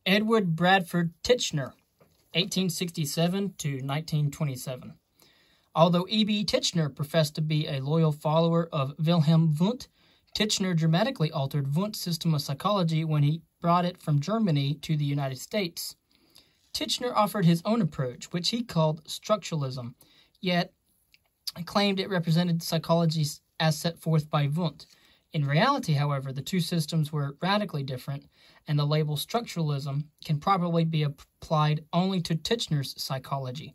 Edward Bradford Titchener, 1867 to 1927. Although E.B. Titchener professed to be a loyal follower of Wilhelm Wundt, Titchener dramatically altered Wundt's system of psychology when he brought it from Germany to the United States. Titchener offered his own approach, which he called Structuralism, yet claimed it represented psychology as set forth by Wundt. In reality, however, the two systems were radically different, and the label Structuralism can probably be applied only to Titchener's psychology.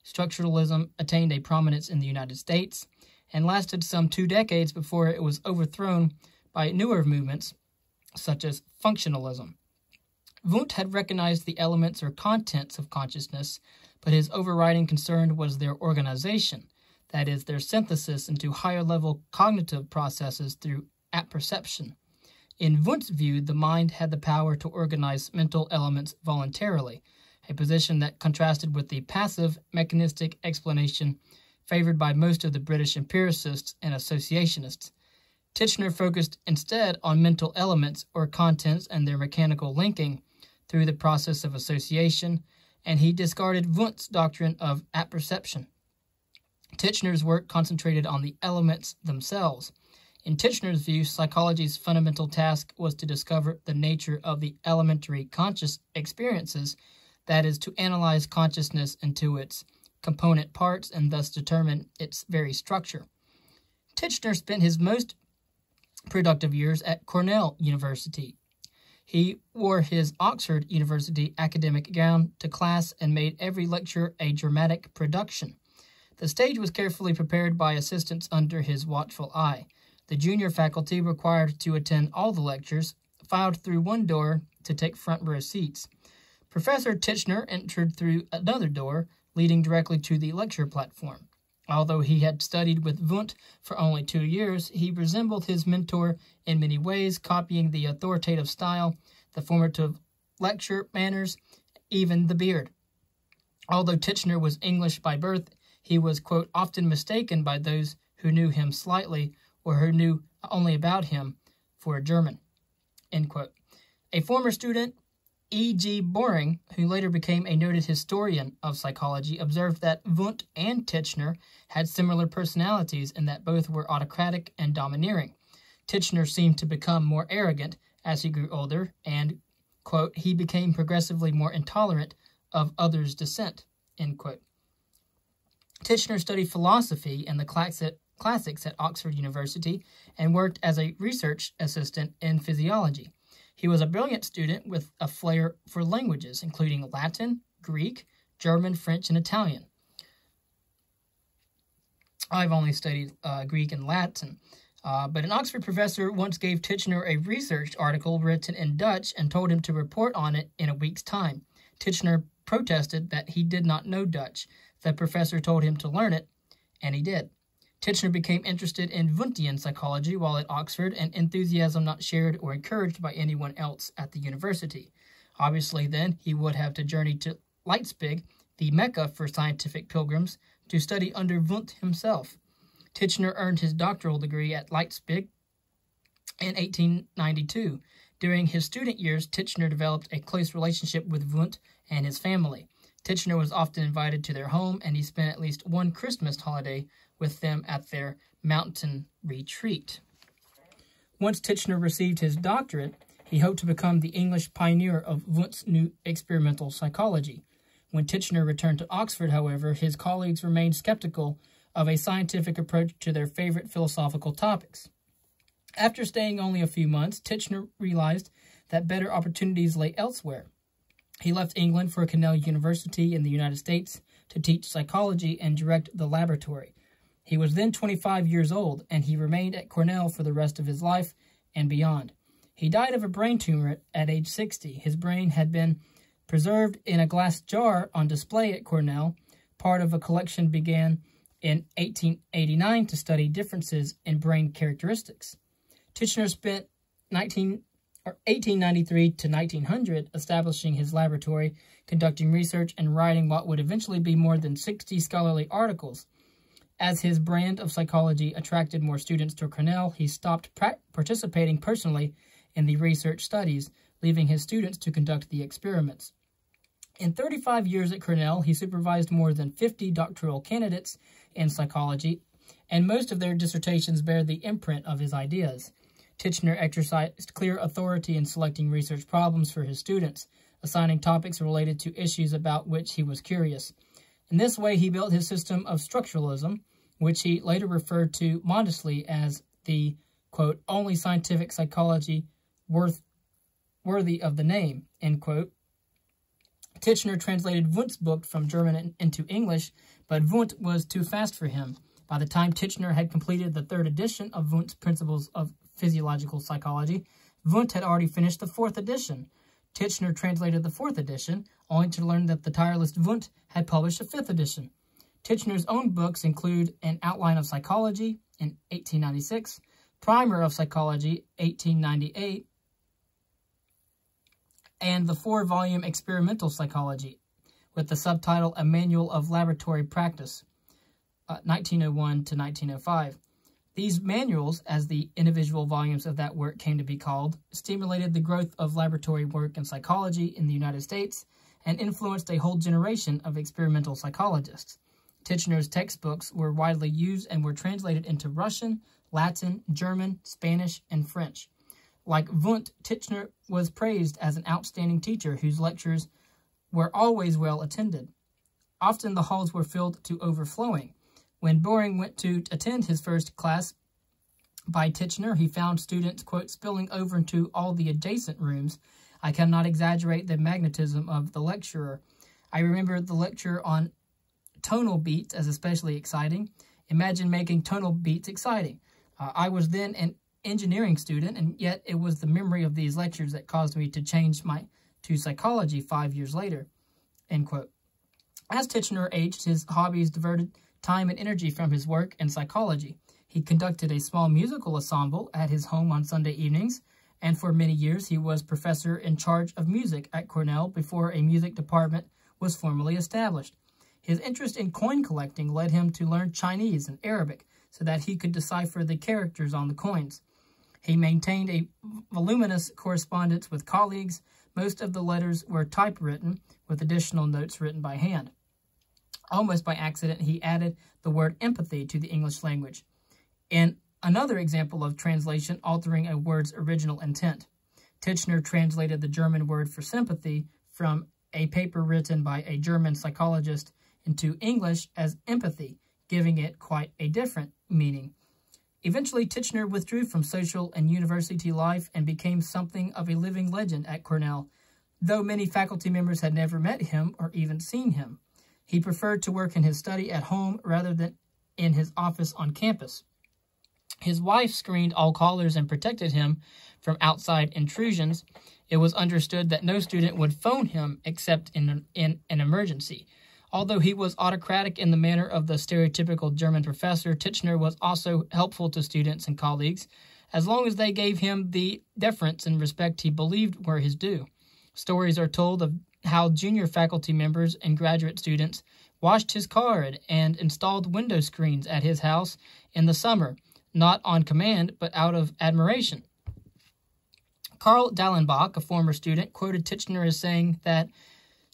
Structuralism attained a prominence in the United States and lasted some 2 decades before it was overthrown by newer movements such as functionalism. Wundt had recognized the elements or contents of consciousness, but his overriding concern was their organization, that is, their synthesis into higher-level cognitive processes through apperception. In Wundt's view, the mind had the power to organize mental elements voluntarily, a position that contrasted with the passive, mechanistic explanation favored by most of the British empiricists and associationists. Titchener focused instead on mental elements or contents and their mechanical linking through the process of association, and he discarded Wundt's doctrine of apperception. Titchener's work concentrated on the elements themselves. In Titchener's view, psychology's fundamental task was to discover the nature of the elementary conscious experiences, that is, to analyze consciousness into its component parts and thus determine its very structure. Titchener spent his most productive years at Cornell University. He wore his Oxford University academic gown to class and made every lecture a dramatic production. The stage was carefully prepared by assistants under his watchful eye. The junior faculty, required to attend all the lectures, filed through one door to take front row seats. Professor Titchener entered through another door, leading directly to the lecture platform. Although he had studied with Wundt for only 2 years, he resembled his mentor in many ways, copying the authoritative style, the formative lecture manners, even the beard. Although Titchener was English by birth, he was, quote, often mistaken by those who knew him slightly or who knew only about him for a German, end quote. A former student, E.G. Boring, who later became a noted historian of psychology, observed that Wundt and Titchener had similar personalities in that both were autocratic and domineering. Titchener seemed to become more arrogant as he grew older and, quote, he became progressively more intolerant of others' dissent, end quote. Titchener studied philosophy and the classics at Oxford University and worked as a research assistant in physiology. He was a brilliant student with a flair for languages, including Latin, Greek, German, French, and Italian. I've only studied Greek and Latin, but an Oxford professor once gave Titchener a research article written in Dutch and told him to report on it in a week's time. Titchener protested that he did not know Dutch. The professor told him to learn it, and he did. Titchener became interested in Wundtian psychology while at Oxford, an enthusiasm not shared or encouraged by anyone else at the university. Obviously, then, he would have to journey to Leipzig, the Mecca for scientific pilgrims, to study under Wundt himself. Titchener earned his doctoral degree at Leipzig in 1892. During his student years, Titchener developed a close relationship with Wundt and his family. Titchener was often invited to their home, and he spent at least one Christmas holiday with them at their mountain retreat. Once Titchener received his doctorate, he hoped to become the English pioneer of Wundt's new experimental psychology. When Titchener returned to Oxford, however, his colleagues remained skeptical of a scientific approach to their favorite philosophical topics. After staying only a few months, Titchener realized that better opportunities lay elsewhere. He left England for Cornell University in the United States to teach psychology and direct the laboratory. He was then 25 years old, and he remained at Cornell for the rest of his life and beyond. He died of a brain tumor at age 60. His brain had been preserved in a glass jar on display at Cornell. Part of a collection began in 1889 to study differences in brain characteristics. Titchener spent 1893 to 1900 establishing his laboratory, conducting research, and writing what would eventually be more than 60 scholarly articles. As his brand of psychology attracted more students to Cornell, he stopped participating personally in the research studies, leaving his students to conduct the experiments. In 35 years at Cornell, he supervised more than 50 doctoral candidates in psychology, and most of their dissertations bear the imprint of his ideas. Titchener exercised clear authority in selecting research problems for his students, assigning topics related to issues about which he was curious. In this way, he built his system of structuralism, which he later referred to modestly as the, quote, only scientific psychology worthy of the name, end quote. Titchener translated Wundt's book from German into English, but Wundt was too fast for him. By the time Titchener had completed the third edition of Wundt's Principles of Physiological Psychology, Wundt had already finished the fourth edition. Titchener translated the fourth edition, only to learn that the tireless Wundt had published a fifth edition. Titchener's own books include An Outline of Psychology in 1896, Primer of Psychology, 1898, and the 4-volume Experimental Psychology, with the subtitle A Manual of Laboratory Practice, 1901 to 1905. These manuals, as the individual volumes of that work came to be called, stimulated the growth of laboratory work in psychology in the United States and influenced a whole generation of experimental psychologists. Titchener's textbooks were widely used and were translated into Russian, Latin, German, Spanish, and French. Like Wundt, Titchener was praised as an outstanding teacher whose lectures were always well attended. Often the halls were filled to overflowing. When Boring went to attend his first class by Titchener, he found students, quote, spilling over into all the adjacent rooms. I cannot exaggerate the magnetism of the lecturer. I remember the lecture on tonal beats as especially exciting. Imagine making tonal beats exciting. I was then an engineering student, and yet it was the memory of these lectures that caused me to change to psychology 5 years later, end quote. As Titchener aged, his hobbies diverted time and energy from his work in psychology. He conducted a small musical ensemble at his home on Sunday evenings, and for many years he was professor in charge of music at Cornell before a music department was formally established. His interest in coin collecting led him to learn Chinese and Arabic so that he could decipher the characters on the coins. He maintained a voluminous correspondence with colleagues. Most of the letters were typewritten, with additional notes written by hand. Almost by accident, he added the word empathy to the English language, in another example of translation altering a word's original intent. Titchener translated the German word for sympathy from a paper written by a German psychologist into English as empathy, giving it quite a different meaning. Eventually, Titchener withdrew from social and university life and became something of a living legend at Cornell, though many faculty members had never met him or even seen him. He preferred to work in his study at home rather than in his office on campus. His wife screened all callers and protected him from outside intrusions. It was understood that no student would phone him except in an emergency. Although he was autocratic in the manner of the stereotypical German professor, Titchener was also helpful to students and colleagues, as long as they gave him the deference and respect he believed were his due. Stories are told of how junior faculty members and graduate students washed his car and installed window screens at his house in the summer, not on command, but out of admiration. Karl Dallenbach, a former student, quoted Titchener as saying that,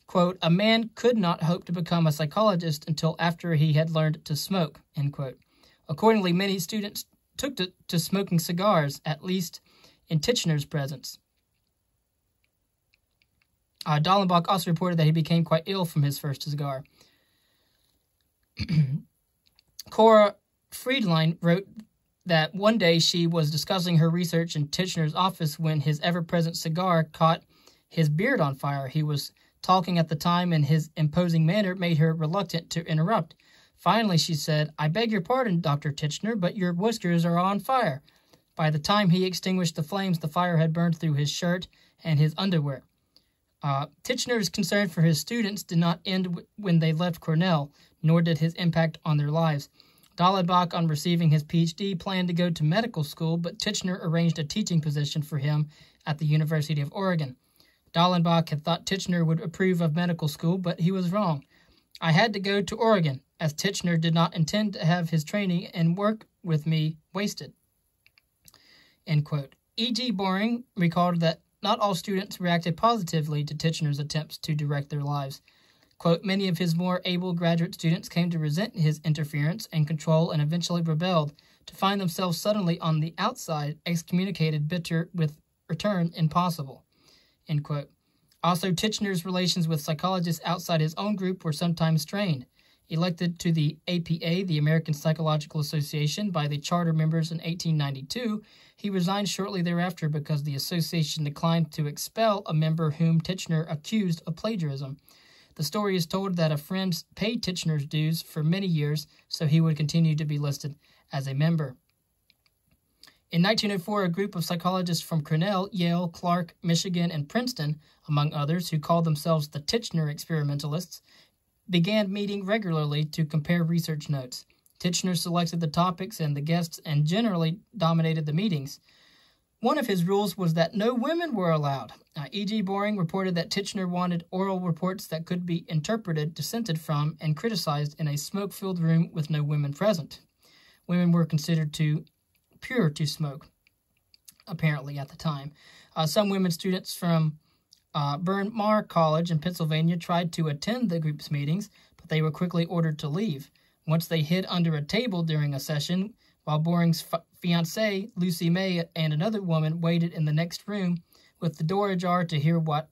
quote, a man could not hope to become a psychologist until after he had learned to smoke, end quote. Accordingly, many students took to smoking cigars, at least in Titchener's presence. Dallenbach also reported that he became quite ill from his first cigar. Cora Friedlein wrote that one day she was discussing her research in Titchener's office when his ever-present cigar caught his beard on fire. He was talking at the time, and his imposing manner made her reluctant to interrupt. Finally, she said, I beg your pardon, Dr. Titchener, but your whiskers are on fire. By the time he extinguished the flames, the fire had burned through his shirt and his underwear. Titchener's concern for his students did not end when they left Cornell, nor did his impact on their lives. Dallenbach, on receiving his Ph.D., planned to go to medical school, but Titchener arranged a teaching position for him at the University of Oregon. Dallenbach had thought Titchener would approve of medical school, but he was wrong. I had to go to Oregon, as Titchener did not intend to have his training and work with me wasted. End quote. E.G. Boring recalled that not all students reacted positively to Titchener's attempts to direct their lives. Quote, many of his more able graduate students came to resent his interference and control and eventually rebelled, to find themselves suddenly on the outside, excommunicated, bitter, with return impossible. End quote. Also, Titchener's relations with psychologists outside his own group were sometimes strained. Elected to the APA, the American Psychological Association, by the charter members in 1892, he resigned shortly thereafter because the association declined to expel a member whom Titchener accused of plagiarism. The story is told that a friend paid Titchener's dues for many years, so he would continue to be listed as a member. In 1904, a group of psychologists from Cornell, Yale, Clark, Michigan, and Princeton, among others, who called themselves the Titchener experimentalists, began meeting regularly to compare research notes. Titchener selected the topics and the guests and generally dominated the meetings. One of his rules was that no women were allowed. E.G. Boring reported that Titchener wanted oral reports that could be interpreted, dissented from, and criticized in a smoke-filled room with no women present. Women were considered too pure to smoke, apparently, at the time. Some women students from Bryn Mawr College in Pennsylvania tried to attend the group's meetings, but they were quickly ordered to leave. Once they hid under a table during a session, while Boring's fiancée, Lucy May, and another woman waited in the next room with the door ajar to hear what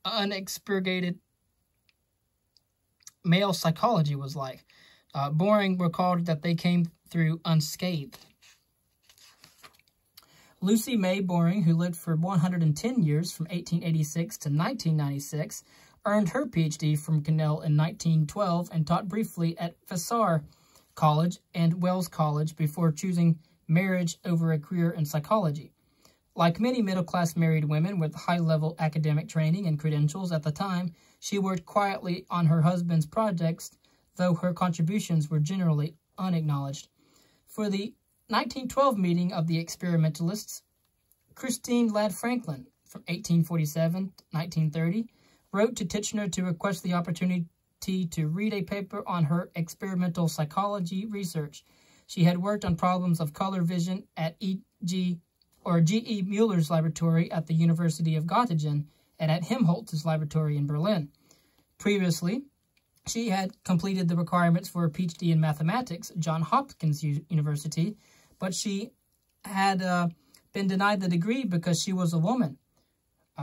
unexpurgated male psychology was like. Boring recalled that they came through unscathed. Lucy May Boring, who lived for 110 years from 1886 to 1996, earned her Ph.D. from Cornell in 1912 and taught briefly at Vassar College and Wells College before choosing marriage over a career in psychology. Like many middle-class married women with high-level academic training and credentials at the time, she worked quietly on her husband's projects, though her contributions were generally unacknowledged. For the 1912 meeting of the experimentalists, Christine Ladd Franklin, from 1847 to 1930, wrote to Titchener to request the opportunity to read a paper on her experimental psychology research. She had worked on problems of color vision at G.E. Mueller's laboratory at the University of Göttingen and at Helmholtz's laboratory in Berlin. Previously, she had completed the requirements for a Ph.D. in mathematics at Johns Hopkins University, but she had been denied the degree because she was a woman.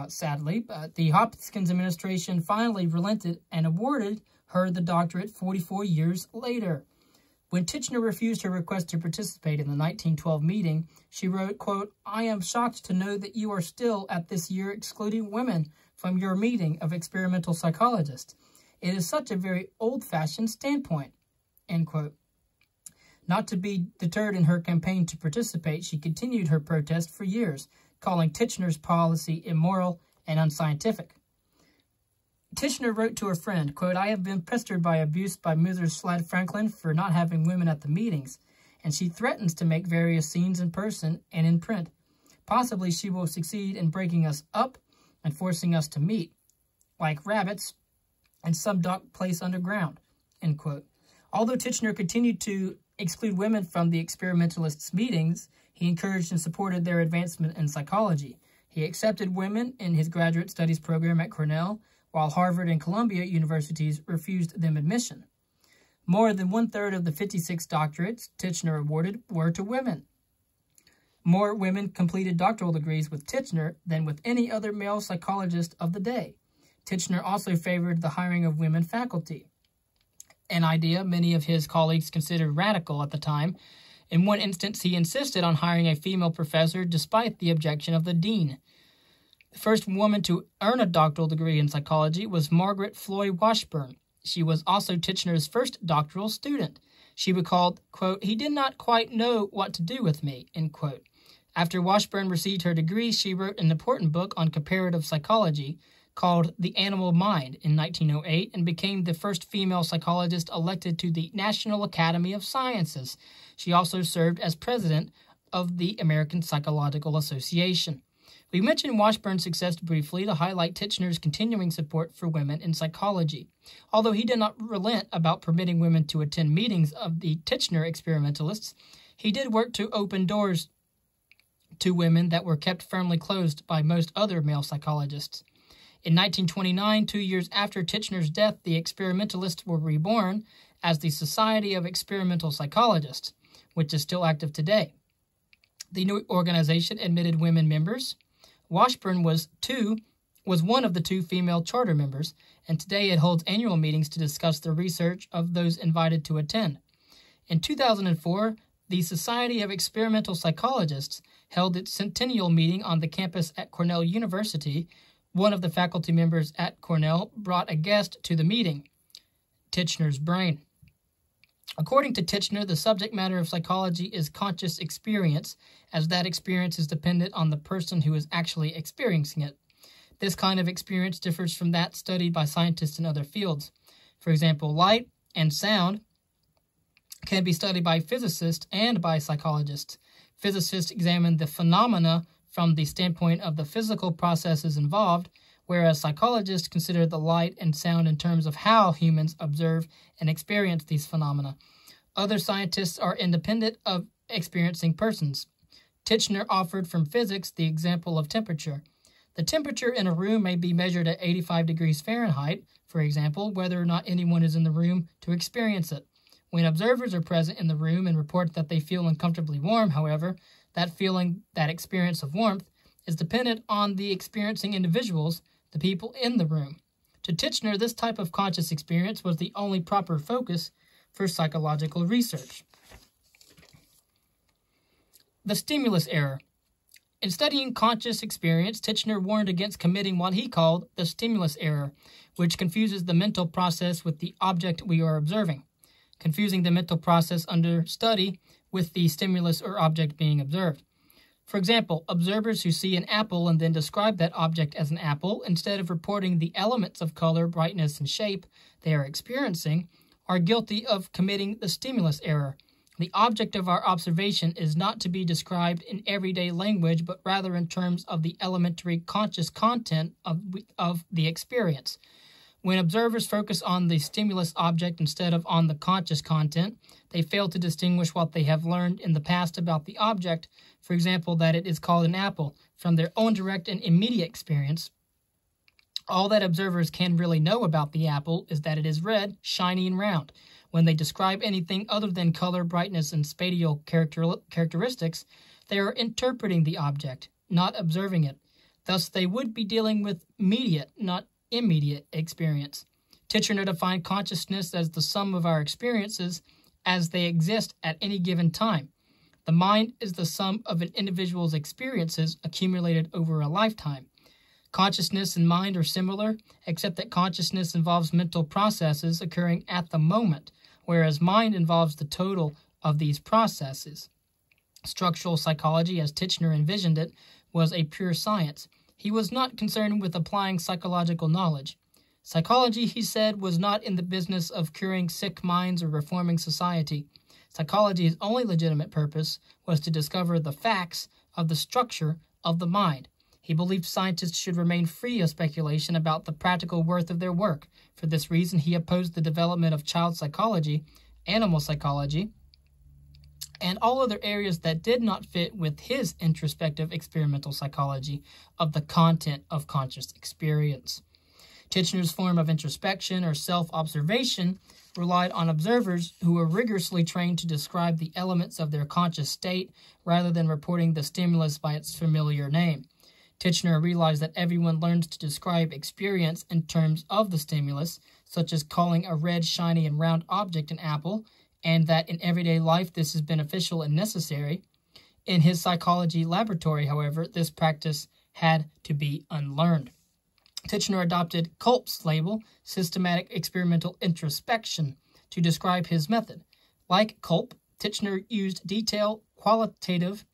Sadly, the Hopkins administration finally relented and awarded her the doctorate 44 years later. When Titchener refused her request to participate in the 1912 meeting, she wrote, quote, I am shocked to know that you are still at this year excluding women from your meeting of experimental psychologists. It is such a very old-fashioned standpoint, end quote. Not to be deterred in her campaign to participate, she continued her protest for years, calling Titchener's policy immoral and unscientific. Titchener wrote to her friend, quote, I have been pestered by abuse by Mrs. Ladd Franklin for not having women at the meetings, and she threatens to make various scenes in person and in print. Possibly she will succeed in breaking us up and forcing us to meet, like rabbits, in some dark place underground, end quote. Although Titchener continued to exclude women from the experimentalists' meetings, he encouraged and supported their advancement in psychology. He accepted women in his graduate studies program at Cornell, while Harvard and Columbia universities refused them admission. More than one-third of the 56 doctorates Titchener awarded were to women. More women completed doctoral degrees with Titchener than with any other male psychologist of the day. Titchener also favored the hiring of women faculty, an idea many of his colleagues considered radical at the time. In one instance, he insisted on hiring a female professor despite the objection of the dean. The first woman to earn a doctoral degree in psychology was Margaret Floyd Washburn. She was also Titchener's first doctoral student. She recalled, quote, he did not quite know what to do with me, end quote. After Washburn received her degree, she wrote an important book on comparative psychology called The Animal Mind in 1908 and became the first female psychologist elected to the National Academy of Sciences. She also served as president of the American Psychological Association. We mentioned Washburn's success briefly to highlight Titchener's continuing support for women in psychology. Although he did not relent about permitting women to attend meetings of the Titchener experimentalists, he did work to open doors to women that were kept firmly closed by most other male psychologists. In 1929, 2 years after Titchener's death, the experimentalists were reborn as the Society of Experimental Psychologists, which is still active today. The new organization admitted women members. Washburn was one of the 2 female charter members, and today it holds annual meetings to discuss the research of those invited to attend. In 2004, the Society of Experimental Psychologists held its centennial meeting on the campus at Cornell University. One of the faculty members at Cornell brought a guest to the meeting, Titchener's brain. According to Titchener, the subject matter of psychology is conscious experience, as that experience is dependent on the person who is actually experiencing it. This kind of experience differs from that studied by scientists in other fields. For example, light and sound can be studied by physicists and by psychologists. Physicists examine the phenomena from the standpoint of the physical processes involved, whereas psychologists consider the light and sound in terms of how humans observe and experience these phenomena. Other scientists are independent of experiencing persons. Titchener offered from physics the example of temperature. The temperature in a room may be measured at 85 degrees Fahrenheit, for example, whether or not anyone is in the room to experience it. When observers are present in the room and report that they feel uncomfortably warm, however, that experience of warmth, is dependent on the experiencing individuals, the people in the room. To Titchener, this type of conscious experience was the only proper focus for psychological research. The stimulus error. In studying conscious experience, Titchener warned against committing what he called the stimulus error, which confuses the mental process with the object we are observing, confusing the mental process under study with the stimulus or object being observed. For example, observers who see an apple and then describe that object as an apple, instead of reporting the elements of color, brightness, and shape they are experiencing, are guilty of committing the stimulus error. The object of our observation is not to be described in everyday language, but rather in terms of the elementary conscious content of the experience. When observers focus on the stimulus object instead of on the conscious content, they fail to distinguish what they have learned in the past about the object, for example, that it is called an apple, from their own direct and immediate experience. All that observers can really know about the apple is that it is red, shiny, and round. When they describe anything other than color, brightness, and spatial characteristics, they are interpreting the object, not observing it. Thus, they would be dealing with mediate, not immediate experience. Titchener defined consciousness as the sum of our experiences as they exist at any given time. The mind is the sum of an individual's experiences accumulated over a lifetime. Consciousness and mind are similar, except that consciousness involves mental processes occurring at the moment, whereas mind involves the total of these processes. Structural psychology, as Titchener envisioned it, was a pure science. He was not concerned with applying psychological knowledge. Psychology, he said, was not in the business of curing sick minds or reforming society. Psychology's only legitimate purpose was to discover the facts of the structure of the mind. He believed scientists should remain free of speculation about the practical worth of their work. For this reason, he opposed the development of child psychology, animal psychology, and all other areas that did not fit with his introspective experimental psychology of the content of conscious experience. Titchener's form of introspection or self-observation relied on observers who were rigorously trained to describe the elements of their conscious state rather than reporting the stimulus by its familiar name. Titchener realized that everyone learns to describe experience in terms of the stimulus, such as calling a red, shiny, and round object an apple, and that in everyday life this is beneficial and necessary. In his psychology laboratory, however, this practice had to be unlearned. Titchener adopted Culp's label, systematic experimental introspection, to describe his method. Like Culp, Titchener used detailed, qualitative,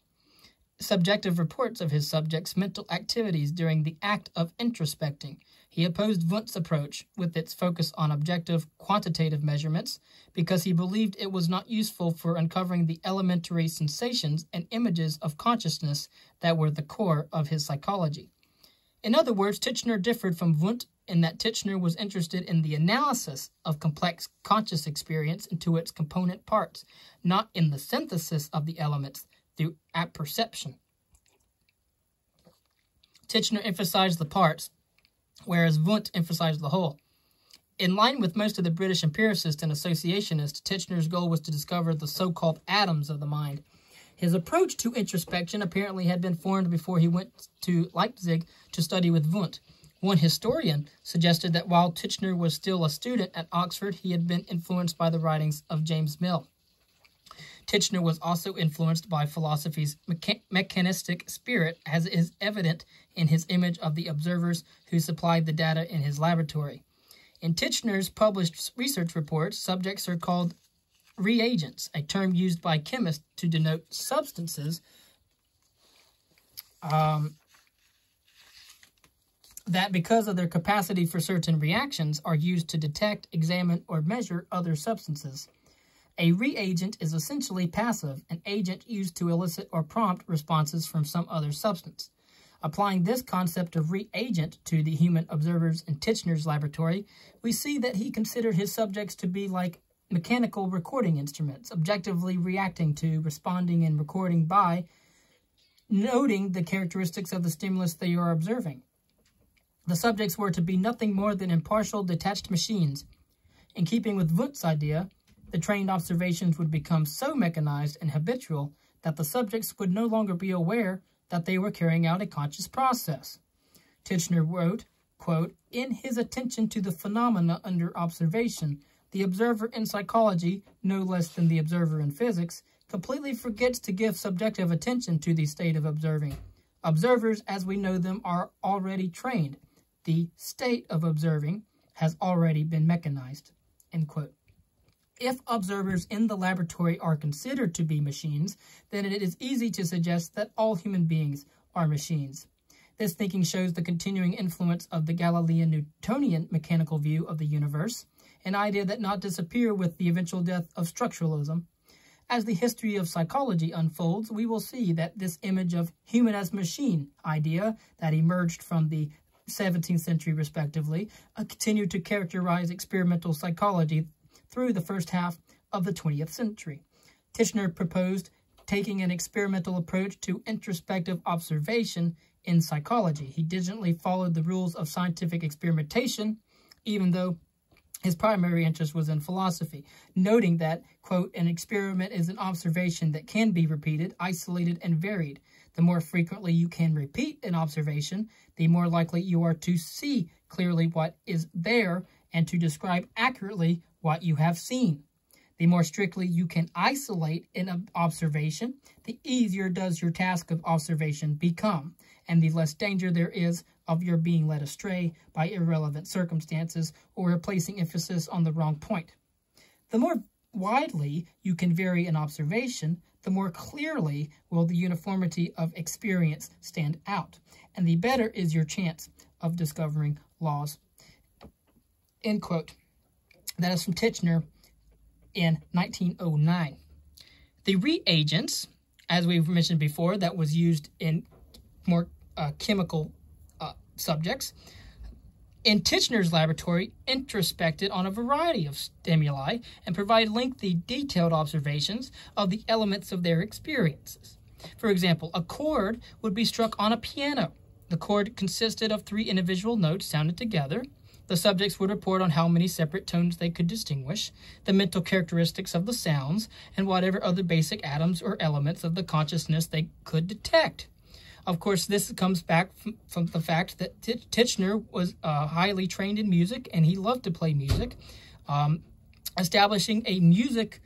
subjective reports of his subjects' mental activities during the act of introspecting. He opposed Wundt's approach, with its focus on objective, quantitative measurements, because he believed it was not useful for uncovering the elementary sensations and images of consciousness that were the core of his psychology. In other words, Titchener differed from Wundt in that Titchener was interested in the analysis of complex conscious experience into its component parts, not in the synthesis of the elements through apperception. Titchener emphasized the parts, whereas Wundt emphasized the whole. In line with most of the British empiricists and associationists, Titchener's goal was to discover the so-called atoms of the mind. His approach to introspection apparently had been formed before he went to Leipzig to study with Wundt. One historian suggested that while Titchener was still a student at Oxford, he had been influenced by the writings of James Mill. Titchener was also influenced by philosophy's mechanistic spirit, as is evident in his image of the observers who supplied the data in his laboratory. In Titchener's published research reports, subjects are called reagents, a term used by chemists to denote substances that, because of their capacity for certain reactions, are used to detect, examine, or measure other substances. A reagent is essentially passive, an agent used to elicit or prompt responses from some other substance. Applying this concept of reagent to the human observers in Titchener's laboratory, we see that he considered his subjects to be like mechanical recording instruments, objectively reacting to, responding, and recording by noting the characteristics of the stimulus they are observing. The subjects were to be nothing more than impartial, detached machines. In keeping with Wundt's idea, the trained observations would become so mechanized and habitual that the subjects would no longer be aware that they were carrying out a conscious process. Titchener wrote, quote, "In his attention to the phenomena under observation, the observer in psychology, no less than the observer in physics, completely forgets to give subjective attention to the state of observing. Observers, as we know them, are already trained. The state of observing has already been mechanized." End quote. If observers in the laboratory are considered to be machines, then it is easy to suggest that all human beings are machines. This thinking shows the continuing influence of the Galilean-Newtonian mechanical view of the universe, an idea that not disappear with the eventual death of structuralism. As the history of psychology unfolds, we will see that this image of human as machine idea that emerged from the 17th century respectively continued to characterize experimental psychology through the first half of the 20th century. Titchener proposed taking an experimental approach to introspective observation in psychology. He diligently followed the rules of scientific experimentation, even though his primary interest was in philosophy, noting that, quote, "an experiment is an observation that can be repeated, isolated, and varied. The more frequently you can repeat an observation, the more likely you are to see clearly what is there and to describe accurately what you have seen. The more strictly you can isolate an observation, the easier does your task of observation become, and the less danger there is of your being led astray by irrelevant circumstances or placing emphasis on the wrong point. The more widely you can vary an observation, the more clearly will the uniformity of experience stand out, and the better is your chance of discovering laws." End quote. That is from Titchener in 1909. The reagents, as we've mentioned before, that was used in more chemical subjects, in Titchener's laboratory, introspected on a variety of stimuli and provided lengthy, detailed observations of the elements of their experiences. For example, a chord would be struck on a piano. The chord consisted of 3 individual notes sounded together. The subjects would report on how many separate tones they could distinguish, the mental characteristics of the sounds, and whatever other basic atoms or elements of the consciousness they could detect. Of course, this comes back from the fact that Titchener was highly trained in music, and he loved to play music, establishing a music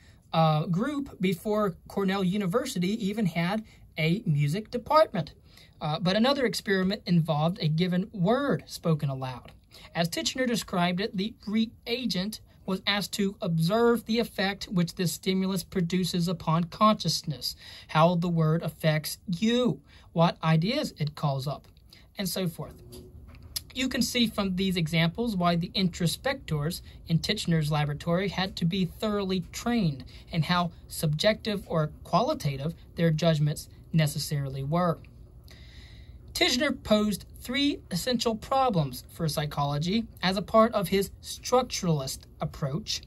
group before Cornell University even had a music department. But another experiment involved a given word spoken aloud. As Titchener described it, the reagent was asked to observe the effect which this stimulus produces upon consciousness, how the word affects you, what ideas it calls up, and so forth. You can see from these examples why the introspectors in Titchener's laboratory had to be thoroughly trained and how subjective or qualitative their judgments necessarily were. Titchener posed 3 essential problems for psychology as a part of his structuralist approach.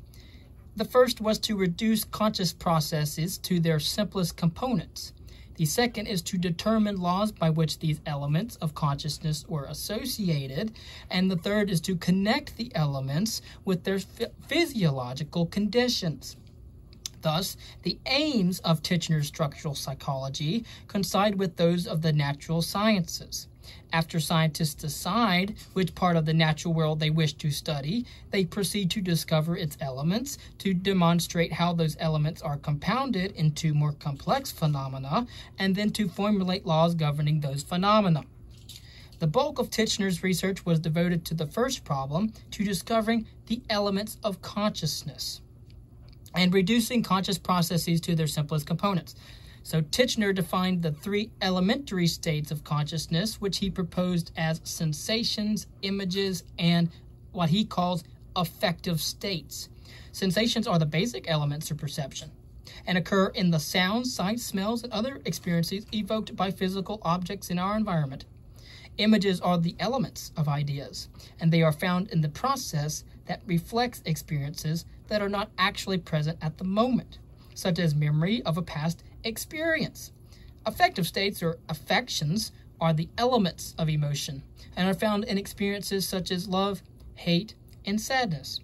The first was to reduce conscious processes to their simplest components. The second is to determine laws by which these elements of consciousness were associated. And the third is to connect the elements with their physiological conditions. Thus, the aims of Titchener's structural psychology coincide with those of the natural sciences. After scientists decide which part of the natural world they wish to study, they proceed to discover its elements, to demonstrate how those elements are compounded into more complex phenomena, and then to formulate laws governing those phenomena. The bulk of Titchener's research was devoted to the first problem, to discovering the elements of consciousness and reducing conscious processes to their simplest components. So Titchener defined the three elementary states of consciousness, which he proposed as sensations, images, and what he calls affective states. Sensations are the basic elements of perception and occur in the sounds, sights, smells, and other experiences evoked by physical objects in our environment. Images are the elements of ideas, and they are found in the process that reflects experiences that are not actually present at the moment, such as memory of a past experience. Affective states or affections are the elements of emotion and are found in experiences such as love, hate, and sadness.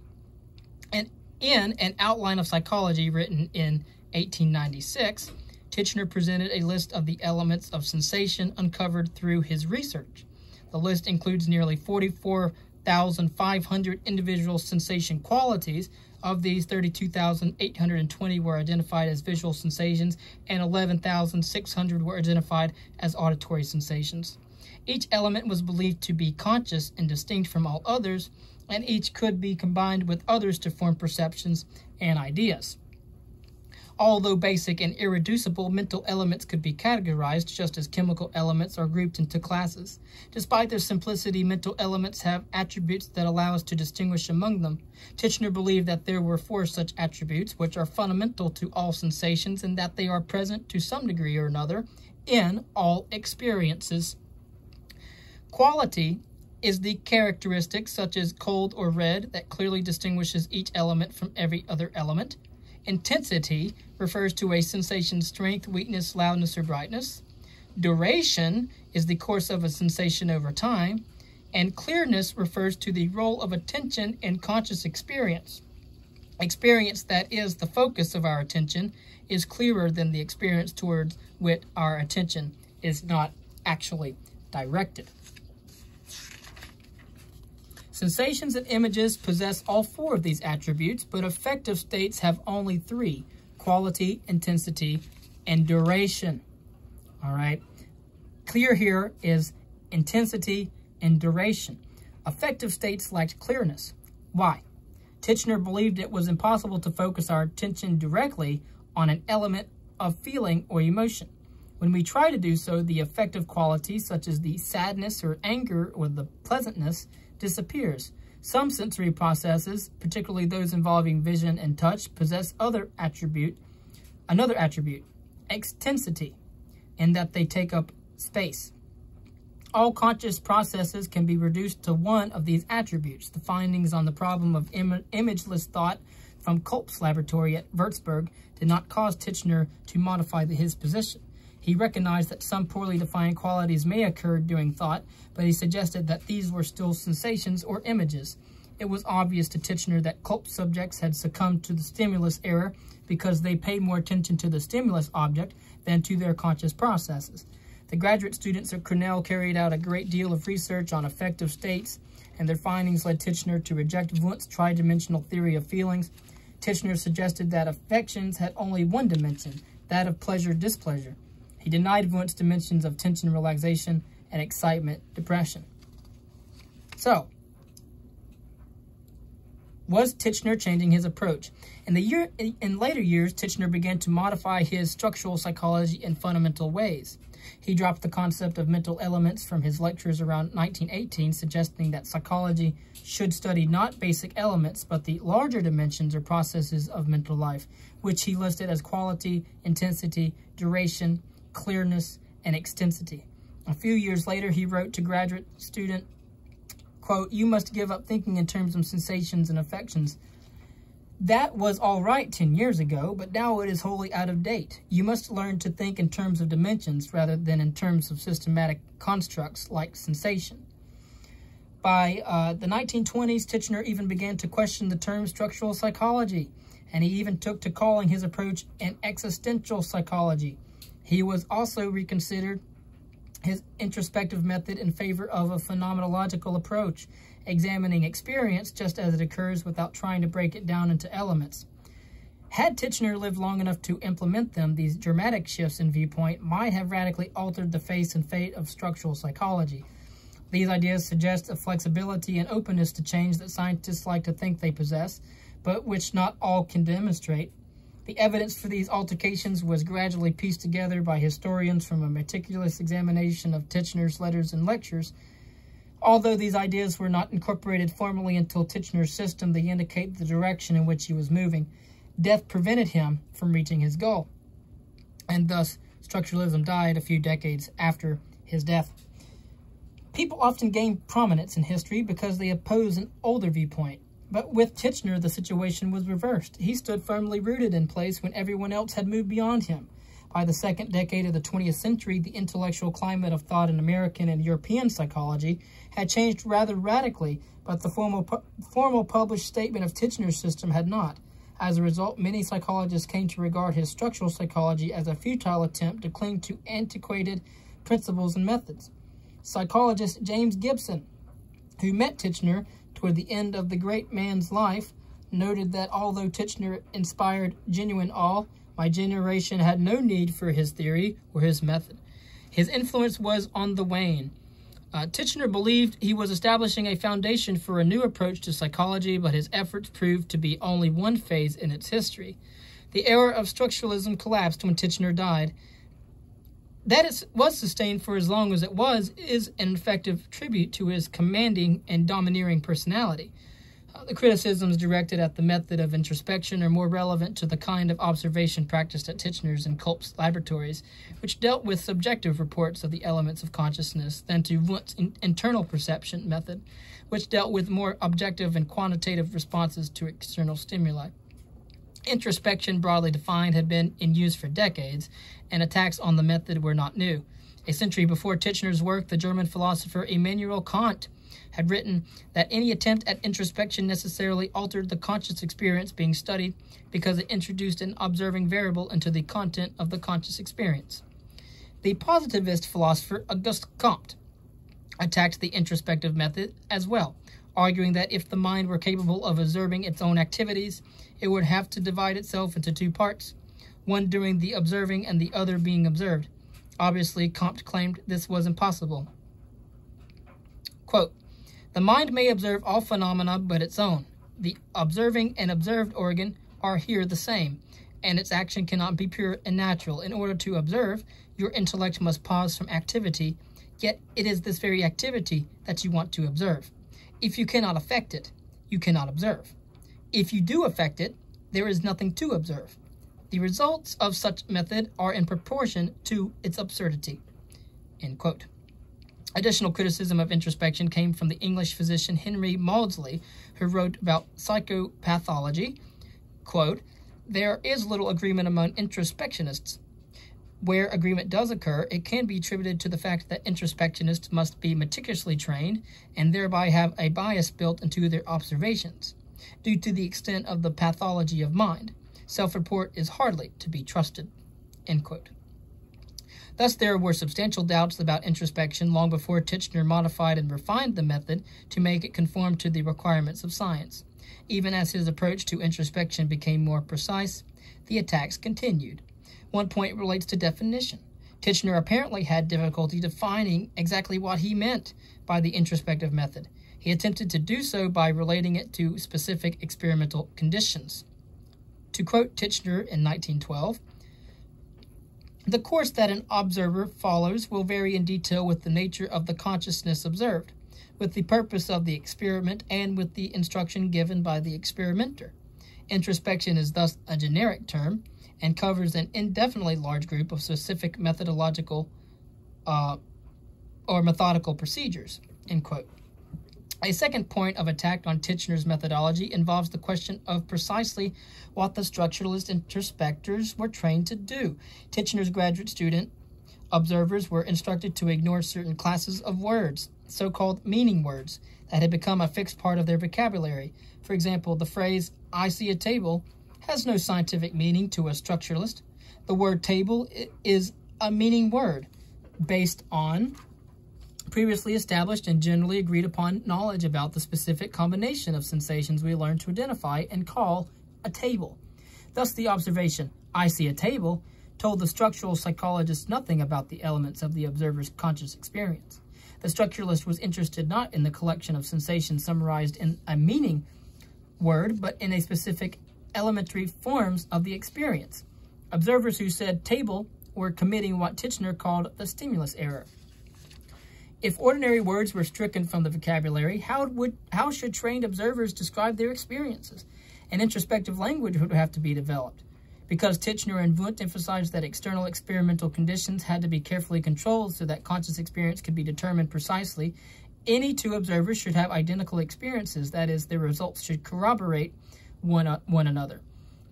And in an outline of psychology written in 1896, Titchener presented a list of the elements of sensation uncovered through his research. The list includes nearly 44,500 individual sensation qualities. Of these, 32,820 were identified as visual sensations, and 11,600 were identified as auditory sensations. Each element was believed to be conscious and distinct from all others, and each could be combined with others to form perceptions and ideas. Although basic and irreducible, mental elements could be categorized just as chemical elements are grouped into classes. Despite their simplicity, mental elements have attributes that allow us to distinguish among them. Titchener believed that there were 4 such attributes which are fundamental to all sensations and that they are present to some degree or another in all experiences. Quality is the characteristic, such as cold or red, that clearly distinguishes each element from every other element. Intensity refers to a sensation's strength, weakness, loudness, or brightness. Duration is the course of a sensation over time. And clearness refers to the role of attention in conscious experience. Experience that is the focus of our attention is clearer than the experience towards which our attention is not actually directed. Sensations and images possess all 4 of these attributes, but affective states have only 3: quality, intensity, and duration. All right. Clear here is intensity and duration. Affective states lacked clearness. Why? Titchener believed it was impossible to focus our attention directly on an element of feeling or emotion. When we try to do so, the affective qualities, such as the sadness or anger or the pleasantness, disappears. Some sensory processes, particularly those involving vision and touch, possess another attribute, extensity, in that they take up space. All conscious processes can be reduced to one of these attributes. The findings on the problem of imageless thought from Kolb's laboratory at Würzburg did not cause Titchener to modify his position. He recognized that some poorly defined qualities may occur during thought, but he suggested that these were still sensations or images. It was obvious to Titchener that Kolb's subjects had succumbed to the stimulus error because they paid more attention to the stimulus object than to their conscious processes. The graduate students at Cornell carried out a great deal of research on affective states, and their findings led Titchener to reject Wundt's tridimensional theory of feelings. Titchener suggested that affections had only one dimension, that of pleasure-displeasure. He denied Wundt's dimensions of tension, relaxation, and excitement, depression. So, was Titchener changing his approach? In later years, Titchener began to modify his structural psychology in fundamental ways. He dropped the concept of mental elements from his lectures around 1918, suggesting that psychology should study not basic elements, but the larger dimensions or processes of mental life, which he listed as quality, intensity, duration, clearness, and extensity. A few years later, he wrote to graduate student, quote, "You must give up thinking in terms of sensations and affections. That was all right 10 years ago, but now it is wholly out of date. You must learn to think in terms of dimensions rather than in terms of systematic constructs like sensation. By the 1920s, Titchener even began to question the term structural psychology, and he even took to calling his approach an existential psychology. He was also reconsidered his introspective method in favor of a phenomenological approach, examining experience just as it occurs without trying to break it down into elements. Had Titchener lived long enough to implement them, these dramatic shifts in viewpoint might have radically altered the face and fate of structural psychology. These ideas suggest a flexibility and openness to change that scientists like to think they possess, but which not all can demonstrate. The evidence for these altercations was gradually pieced together by historians from a meticulous examination of Titchener's letters and lectures. Although these ideas were not incorporated formally until Titchener's system, they indicate the direction in which he was moving. Death prevented him from reaching his goal, and thus structuralism died a few decades after his death. People often gain prominence in history because they oppose an older viewpoint. But with Titchener, the situation was reversed. He stood firmly rooted in place when everyone else had moved beyond him. By the second decade of the 20th century, the intellectual climate of thought in American and European psychology had changed rather radically, but the formal published statement of Titchener's system had not. As a result, many psychologists came to regard his structural psychology as a futile attempt to cling to antiquated principles and methods. Psychologist James Gibson, who met Titchener toward the end of the great man's life, noted that although Titchener inspired genuine awe, my generation had no need for his theory or his method. His influence was on the wane. Titchener believed he was establishing a foundation for a new approach to psychology, but his efforts proved to be only one phase in its history. The era of structuralism collapsed when Titchener died. That it was sustained for as long as it was is an effective tribute to his commanding and domineering personality. The criticisms directed at the method of introspection are more relevant to the kind of observation practiced at Titchener's and Culp's laboratories, which dealt with subjective reports of the elements of consciousness, than to Wundt's internal perception method, which dealt with more objective and quantitative responses to external stimuli. Introspection, broadly defined, had been in use for decades, and attacks on the method were not new. A century before Titchener's work, the German philosopher Immanuel Kant had written that any attempt at introspection necessarily altered the conscious experience being studied because it introduced an observing variable into the content of the conscious experience. The positivist philosopher Auguste Comte attacked the introspective method as well, arguing that if the mind were capable of observing its own activities, it would have to divide itself into two parts, one doing the observing and the other being observed. Obviously, Comte claimed this was impossible. Quote, "The mind may observe all phenomena but its own. The observing and observed organ are here the same, and its action cannot be pure and natural. In order to observe, your intellect must pause from activity, yet it is this very activity that you want to observe. If you cannot affect it, you cannot observe. If you do affect it, there is nothing to observe. The results of such method are in proportion to its absurdity." End quote. Additional criticism of introspection came from the English physician Henry Maudsley, who wrote about psychopathology. Quote, "There is little agreement among introspectionists. Where agreement does occur, it can be attributed to the fact that introspectionists must be meticulously trained and thereby have a bias built into their observations. Due to the extent of the pathology of mind, self-report is hardly to be trusted." End quote. Thus, there were substantial doubts about introspection long before Titchener modified and refined the method to make it conform to the requirements of science. Even as his approach to introspection became more precise, the attacks continued. One point relates to definition. Titchener apparently had difficulty defining exactly what he meant by the introspective method. He attempted to do so by relating it to specific experimental conditions. To quote Titchener in 1912, "The course that an observer follows will vary in detail with the nature of the consciousness observed, with the purpose of the experiment, and with the instruction given by the experimenter. Introspection is thus a generic term and covers an indefinitely large group of specific methodological or methodical procedures." End quote. A second point of attack on Titchener's methodology involves the question of precisely what the structuralist introspectors were trained to do. Titchener's graduate student observers were instructed to ignore certain classes of words, so-called meaning words, that had become a fixed part of their vocabulary. For example, the phrase, "I see a table," has no scientific meaning to a structuralist. The word table is a meaning word based on previously established and generally agreed upon knowledge about the specific combination of sensations we learn to identify and call a table. Thus, the observation, "I see a table," told the structural psychologist nothing about the elements of the observer's conscious experience. The structuralist was interested not in the collection of sensations summarized in a meaning word, but in a specific elementary forms of the experience. Observers who said table were committing what Titchener called the stimulus error. If ordinary words were stricken from the vocabulary, how should trained observers describe their experiences? An introspective language would have to be developed. Because Titchener and Wundt emphasized that external experimental conditions had to be carefully controlled so that conscious experience could be determined precisely, any two observers should have identical experiences, that is, their results should corroborate one another.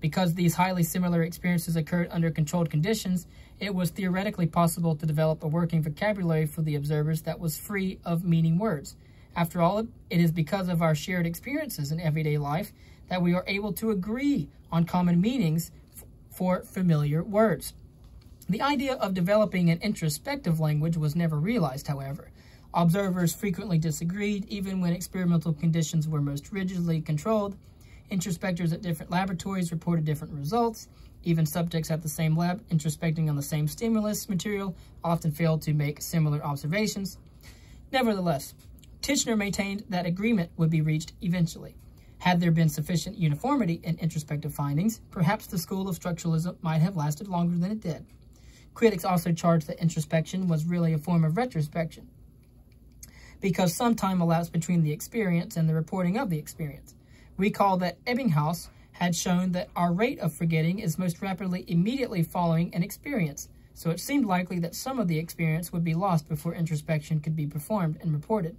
Because these highly similar experiences occurred under controlled conditions, it was theoretically possible to develop a working vocabulary for the observers that was free of meaning words. After all, it is because of our shared experiences in everyday life that we are able to agree on common meanings for familiar words. The idea of developing an introspective language was never realized, however. Observers frequently disagreed, even when experimental conditions were most rigidly controlled. Introspectors at different laboratories reported different results. Even subjects at the same lab, introspecting on the same stimulus material, often failed to make similar observations. Nevertheless, Titchener maintained that agreement would be reached eventually. Had there been sufficient uniformity in introspective findings, perhaps the school of structuralism might have lasted longer than it did. Critics also charged that introspection was really a form of retrospection, because some time elapsed between the experience and the reporting of the experience. Recall that Ebbinghaus had shown that our rate of forgetting is most rapidly immediately following an experience, so it seemed likely that some of the experience would be lost before introspection could be performed and reported.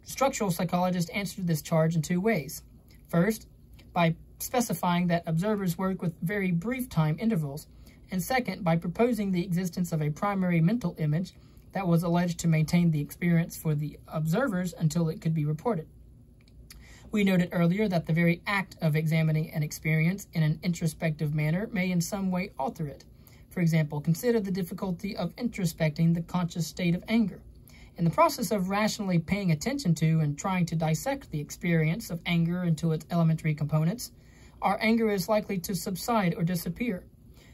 Structural psychologists answered this charge in two ways. First, by specifying that observers work with very brief time intervals, and second, by proposing the existence of a primary mental image that was alleged to maintain the experience for the observers until it could be reported. We noted earlier that the very act of examining an experience in an introspective manner may in some way alter it. For example, consider the difficulty of introspecting the conscious state of anger. In the process of rationally paying attention to and trying to dissect the experience of anger into its elementary components, our anger is likely to subside or disappear.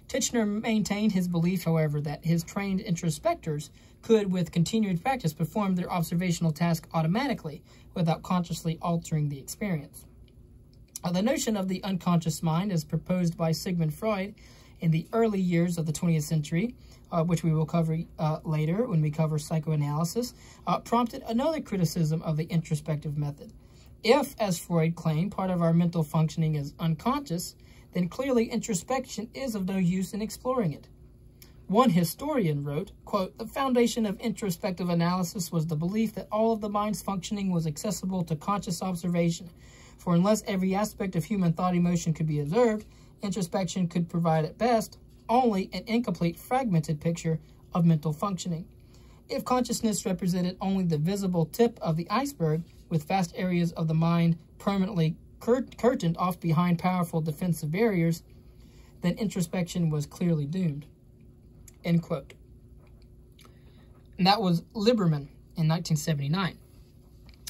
Titchener maintained his belief, however, that his trained introspectors could, with continued practice, perform their observational task automatically without consciously altering the experience. The notion of the unconscious mind, as proposed by Sigmund Freud in the early years of the 20th century, which we will cover later when we cover psychoanalysis, prompted another criticism of the introspective method. If, as Freud claimed, part of our mental functioning is unconscious, then clearly introspection is of no use in exploring it. One historian wrote, quote, "The foundation of introspective analysis was the belief that all of the mind's functioning was accessible to conscious observation, for unless every aspect of human thought emotion could be observed, introspection could provide at best only an incomplete fragmented picture of mental functioning. If consciousness represented only the visible tip of the iceberg, with vast areas of the mind permanently curtained off behind powerful defensive barriers, then introspection was clearly doomed." End quote. And that was Lieberman in 1979.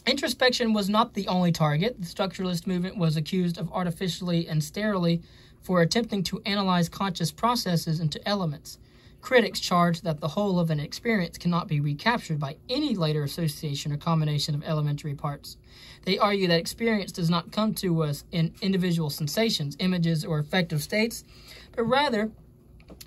Introspection was not the only target. The structuralist movement was accused of artificially and sterilely for attempting to analyze conscious processes into elements. Critics charged that the whole of an experience cannot be recaptured by any later association or combination of elementary parts. They argue that experience does not come to us in individual sensations, images, or affective states, but rather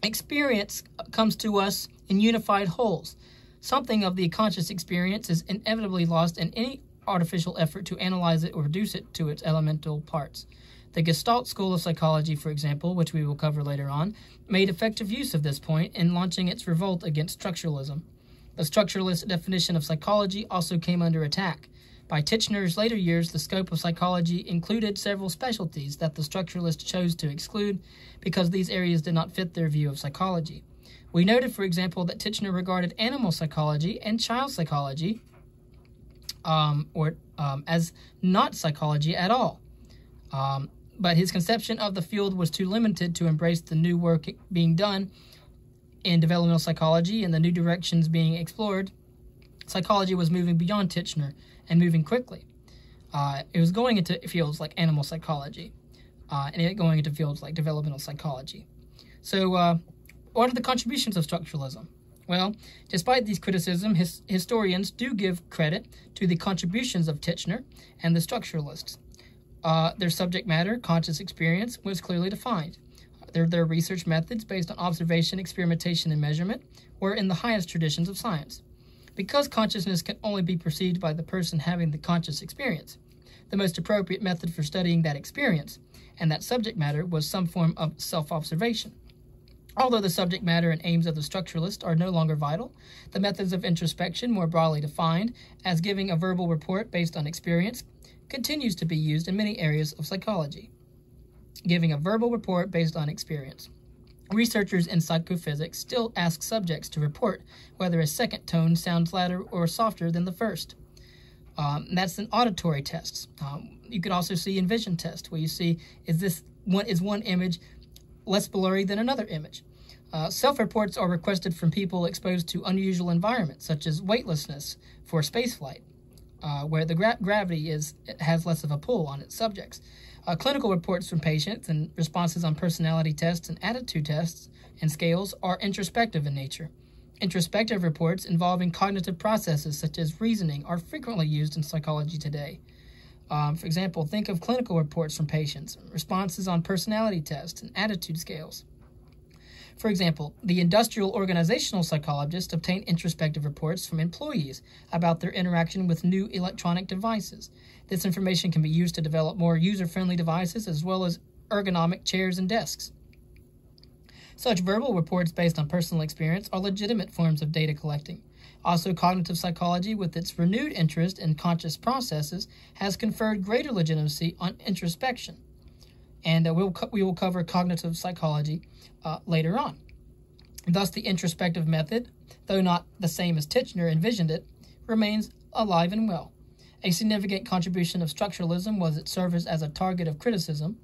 experience comes to us in unified wholes. Something of the conscious experience is inevitably lost in any artificial effort to analyze it or reduce it to its elemental parts. The Gestalt school of psychology, for example, which we will cover later on, made effective use of this point in launching its revolt against structuralism. The structuralist definition of psychology also came under attack. By Titchener's later years, the scope of psychology included several specialties that the structuralists chose to exclude because these areas did not fit their view of psychology. We noted, for example, that Titchener regarded animal psychology and child psychology as not psychology at all. But his conception of the field was too limited to embrace the new work being done in developmental psychology and the new directions being explored. Psychology was moving beyond Titchener and moving quickly. It was going into fields like animal psychology and going into fields like developmental psychology. So what are the contributions of structuralism? Well, despite these criticisms, historians do give credit to the contributions of Titchener and the structuralists. Their subject matter, conscious experience, was clearly defined. Their research methods based on observation, experimentation, and measurement were in the highest traditions of science. Because consciousness can only be perceived by the person having the conscious experience, the most appropriate method for studying that experience and that subject matter was some form of self-observation. Although the subject matter and aims of the structuralist are no longer vital, the methods of introspection, more broadly defined as giving a verbal report based on experience, continues to be used in many areas of psychology. Giving a verbal report based on experience. Researchers in psychophysics still ask subjects to report whether a second tone sounds louder or softer than the first. That's an auditory test. You could also see in vision tests where you see is one image less blurry than another image. Self-reports are requested from people exposed to unusual environments such as weightlessness for spaceflight, where the gravity has less of a pull on its subjects. Clinical reports from patients and responses on personality tests and attitude tests and scales are introspective in nature. Introspective reports involving cognitive processes such as reasoning are frequently used in psychology today. For example, think of clinical reports from patients, responses on personality tests and attitude scales. For example, the industrial organizational psychologists obtain introspective reports from employees about their interaction with new electronic devices. This information can be used to develop more user-friendly devices as well as ergonomic chairs and desks. Such verbal reports based on personal experience are legitimate forms of data collecting. Also, cognitive psychology, with its renewed interest in conscious processes, has conferred greater legitimacy on introspection. And we will cover cognitive psychology later on. Thus, the introspective method, though not the same as Titchener envisioned it, remains alive and well. A significant contribution of structuralism was its service as a target of criticism.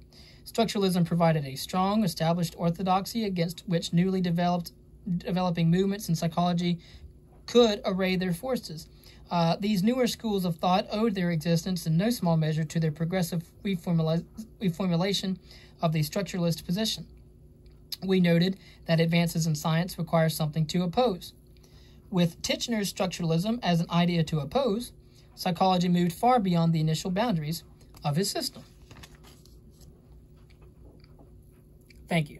Structuralism provided a strong, established orthodoxy against which newly developing movements in psychology could array their forces. These newer schools of thought owed their existence in no small measure to their progressive reformulation of the structuralist position. We noted that advances in science require something to oppose. With Titchener's structuralism as an idea to oppose, psychology moved far beyond the initial boundaries of his system. Thank you.